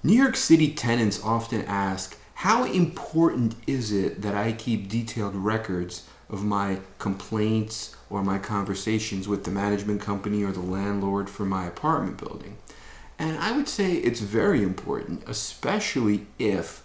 New York City tenants often ask, how important is it that I keep detailed records of my complaints or my conversations with the management company or the landlord for my apartment building? And I would say it's very important, especially if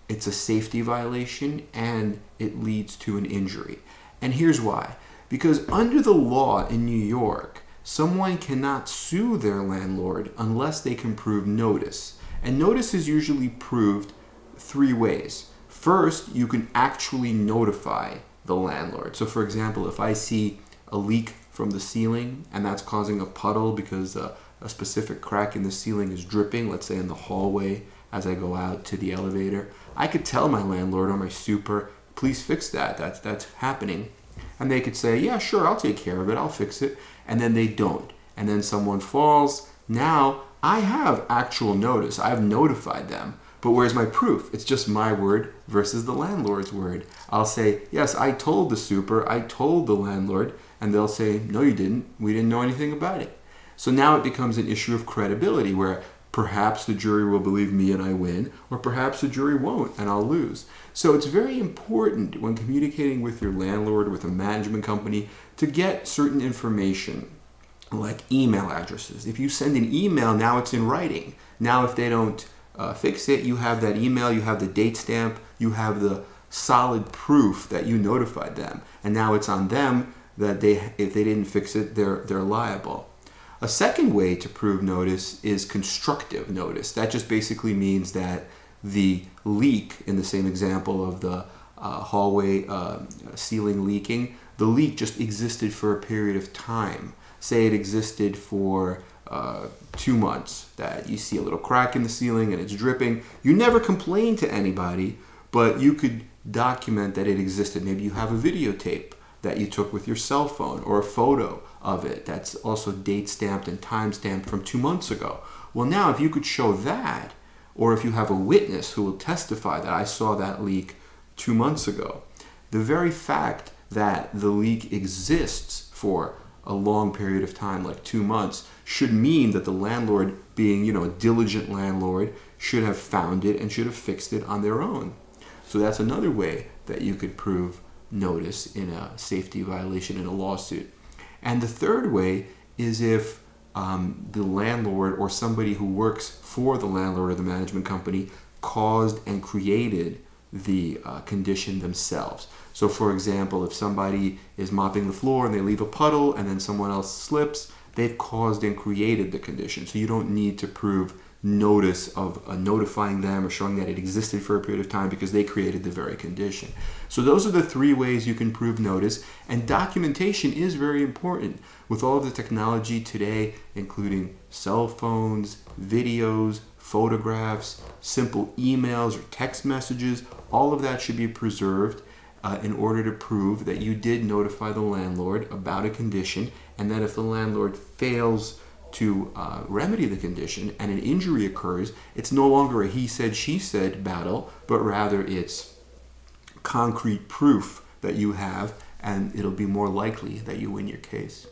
it's a safety violation and it leads to an injury. And here's why. Because under the law in New York, someone cannot sue their landlord unless they can prove notice. And notice is usually proved three ways. First, you can actually notify the landlord. So for example, if I see a leak from the ceiling and that's causing a puddle because a specific crack in the ceiling is dripping, let's say in the hallway as I go out to the elevator, I could tell my landlord or my super, please fix that. That's happening. And they could say, yeah, sure, I'll take care of it. I'll fix it. And then they don't. And then someone falls. Now I have actual notice. I've notified them. But where's my proof? It's just my word versus the landlord's word. I'll say, yes, I told the super, I told the landlord, and they'll say, no, you didn't. We didn't know anything about it. So now it becomes an issue of credibility where perhaps the jury will believe me and I win, or perhaps the jury won't and I'll lose. So it's very important when communicating with your landlord, with a management company, to get certain information like email addresses. If you send an email, now it's in writing. Now if they don't fix it, you have that email, you have the date stamp, you have the solid proof that you notified them. And now it's on them that if they didn't fix it, they're liable. A second way to prove notice is constructive notice. That just basically means that the leak, in the same example of the hallway ceiling leaking, the leak just existed for a period of time. Say it existed for 2 months, that you see a little crack in the ceiling and it's dripping. You never complained to anybody, but you could document that it existed. Maybe you have a videotape that you took with your cell phone or a photo of it that's also date stamped and time stamped from 2 months ago. Well, now if you could show that, or if you have a witness who will testify that I saw that leak 2 months ago, the very fact that the leak exists for a long period of time, like 2 months, should mean that the landlord, being, a diligent landlord, should have found it and should have fixed it on their own. So that's another way that you could prove notice in a safety violation in a lawsuit. And the third way is if the landlord or somebody who works for the landlord or the management company caused and created the condition themselves. So for example, if somebody is mopping the floor and they leave a puddle and then someone else slips, they've caused and created the condition. So you don't need to prove notice of notifying them or showing that it existed for a period of time because they created the very condition. So those are the three ways you can prove notice, and documentation is very important. With all of the technology today, including cell phones, videos, photographs, simple emails or text messages, all of that should be preserved in order to prove that you did notify the landlord about a condition, and that if the landlord fails to remedy the condition and an injury occurs, it's no longer a he said, she said battle, but rather it's concrete proof that you have, and it'll be more likely that you win your case.